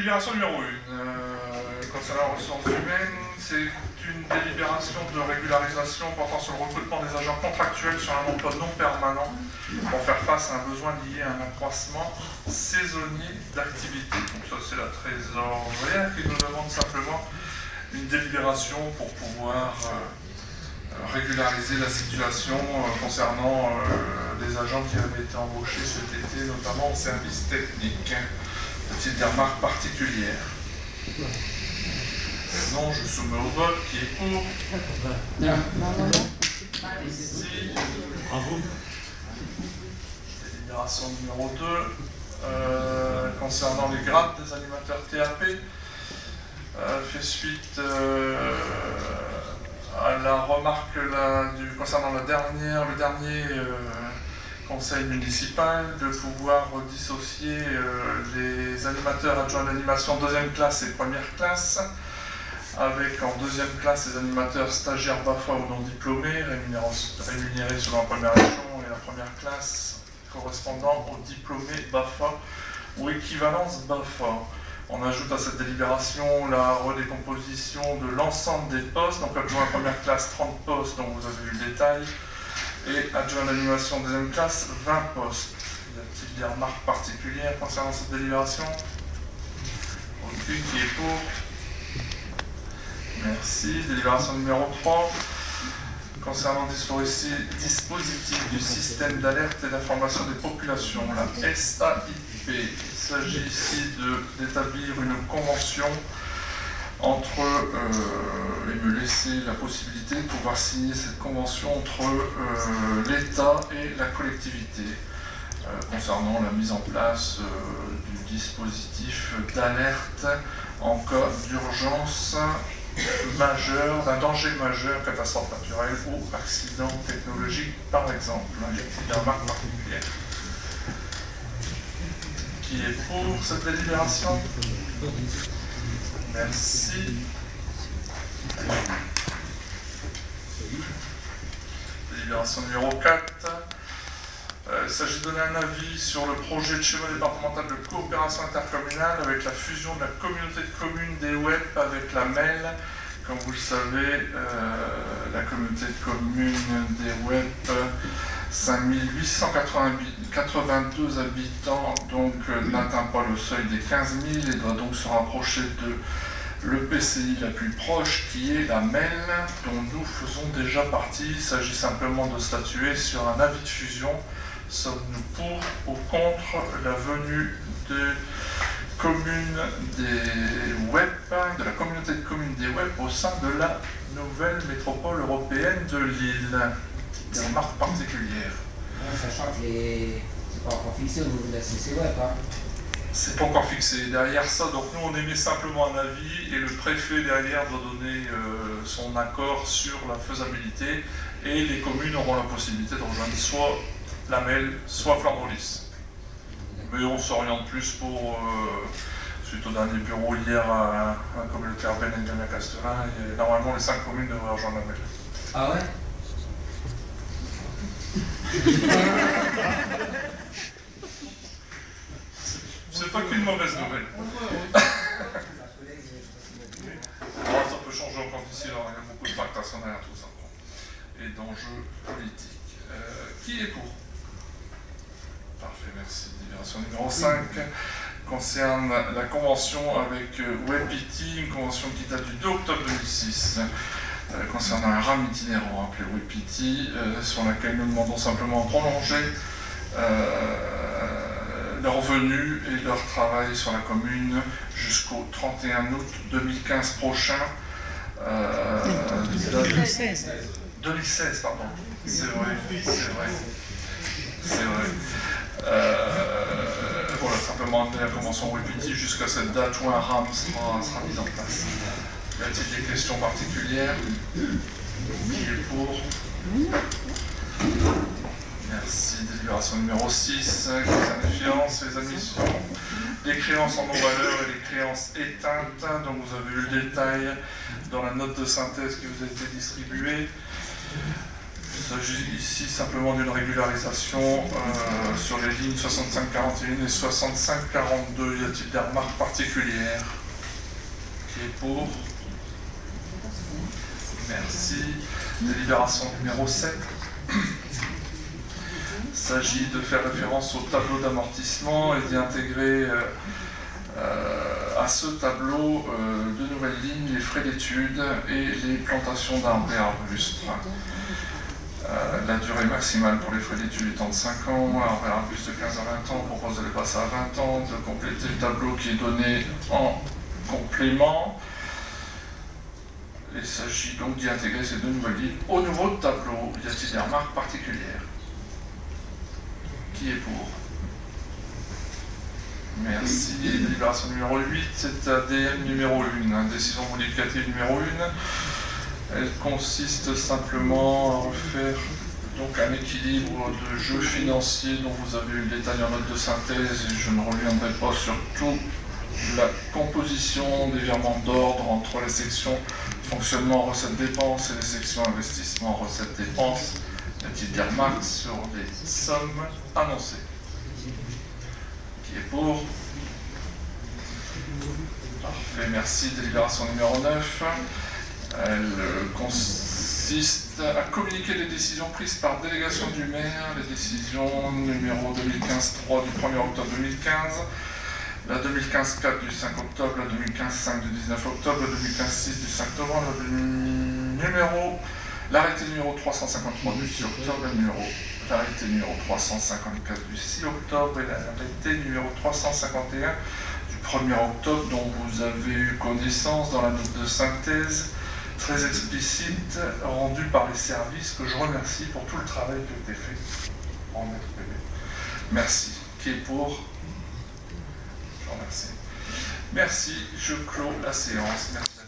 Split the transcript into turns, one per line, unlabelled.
Délibération numéro 1. Concernant les ressources humaines, c'est une délibération de régularisation portant sur le recrutement des agents contractuels sur un emploi non permanent pour faire face à un besoin lié à un accroissement saisonnier d'activité. Donc ça, c'est la trésorière qui nous demande simplement une délibération pour pouvoir régulariser la situation concernant les agents qui avaient été embauchés cet été, notamment au service technique. Petite des remarques particulières. Non, je soumets au vote. Qui est pour? Merci.
Bravo.
Délibération numéro 2. Concernant les grades des animateurs TAP, fait suite à la remarque concernant le dernier conseil municipal de pouvoir dissocier les animateurs adjoints d'animation deuxième classe et première classe, avec en deuxième classe les animateurs stagiaires BAFA ou non diplômés, rémunérés selon la première échelon, et la première classe correspondant aux diplômés BAFA ou équivalence BAFA. On ajoute à cette délibération la redécomposition de l'ensemble des postes, donc adjoint première classe 30 postes dont vous avez vu le détail, et adjoint d'animation deuxième classe 20 postes. Y a-t-il des remarques particulières concernant cette délibération? Aucune. Qui est pour? Merci. Délibération numéro 3. Concernant le dispositif du système d'alerte et d'information des populations, la SAIP. Il s'agit ici d'établir une convention entre, et me laisser la possibilité de pouvoir signer cette convention entre l'État et la collectivité concernant la mise en place du dispositif d'alerte en cas d'urgence majeure, d'un danger majeur, catastrophe naturelle ou accident technologique par exemple. Il y a des remarques particulières. Qui est pour cette délibération? Merci. Délibération numéro 4. Il s'agit de donner un avis sur le projet de schéma départemental de coopération intercommunale avec la fusion de la communauté de communes des WEP avec la MEL. Comme vous le savez, la communauté de communes des WEP, 5882 habitants, donc n'atteint pas le seuil des 15 000 et doit donc se rapprocher de l'EPCI la plus proche qui est la MEL, dont nous faisons déjà partie. Il s'agit simplement de statuer sur un avis de fusion. Sommes-nous pour ou contre la venue de communes des WEP, de la communauté de communes des WEP au sein de la nouvelle métropole européenne de Lille? Des remarques particulières.
Sachant que c'est pas encore fixé au niveau de la CCWEP. Hein.
C'est pas encore fixé. Derrière ça, donc nous on émet simplement un avis et le préfet derrière doit donner son accord sur la faisabilité et les communes auront la possibilité de rejoindre soit la MEL, soit Flandre-Lys. Mais on s'oriente plus pour, suite au dernier bureau hier à la communauté urbaine et Castellin, et normalement les 5 communes devraient rejoindre la MEL.
Ah ouais?
C'est pas qu'une mauvaise nouvelle. Alors, ça peut changer encore d'ici là, il y a beaucoup de tractations derrière tout ça. Et d'enjeux politiques. Qui est pour? Parfait, merci. Délibération numéro 5 concerne la convention avec WebIT, une convention qui date du 2 octobre 2006. Concernant un RAM itinérant appelé WebIT, sur laquelle nous demandons simplement de prolonger leur venue et leur travail sur la commune jusqu'au 31 août 2015 prochain.
2016.
2016, pardon. C'est vrai, c'est vrai. C'est vrai. Voilà, simplement amener la convention WebIT jusqu'à cette date où un RAM sera mis en place. Y a-t-il des questions particulières? Qui est pour? Merci. Délibération numéro 6, concerne les créances et les admissions. Les créances en non-valeur et les créances éteintes, dont vous avez eu le détail dans la note de synthèse qui vous a été distribuée. Il s'agit ici simplement d'une régularisation sur les lignes 65-41 et 65-42. Y a-t-il des remarques particulières? Qui est pour? Merci. Délibération numéro 7. Il s'agit de faire référence au tableau d'amortissement et d'y intégrer à ce tableau de nouvelles lignes, les frais d'études et les plantations d'arbres et arbustes. La durée maximale pour les frais d'études étant de 5 ans, arbres et arbustes de 15 à 20 ans, on propose de les passer à 20 ans, de compléter le tableau qui est donné en complément. Il s'agit donc d'y intégrer ces deux nouvelles lignes au nouveau tableau. Y a-t-il des remarques particulières? Qui est pour? Merci. Délibération numéro 8, c'est ADM numéro 1, décision modificative numéro 1. Elle consiste simplement à refaire donc un équilibre de jeu financier dont vous avez eu le détail en note de synthèse et je ne reviendrai pas sur toute la composition des virements d'ordre entre les sections fonctionnement, recettes, dépenses et les sections investissement, recettes, dépenses. Y a-t-il des remarques sur les sommes annoncées? Qui est pour? Parfait, merci. Délibération numéro 9. Elle consiste à communiquer les décisions prises par délégation du maire, les décisions numéro 2015-3 du 1er octobre 2015, la 2015-4 du 5 octobre, la 2015-5 du 19 octobre, la 2015-6 du 5 novembre, l'arrêté numéro 353 du 6 octobre, l'arrêté numéro 354 du 6 octobre et l'arrêté numéro 351 du 1er octobre dont vous avez eu connaissance dans la note de synthèse très explicite rendue par les services que je remercie pour tout le travail qui a été fait en RPB. Merci. Qui est pour? Je vous remercie. Merci. Je clôt la séance. Merci.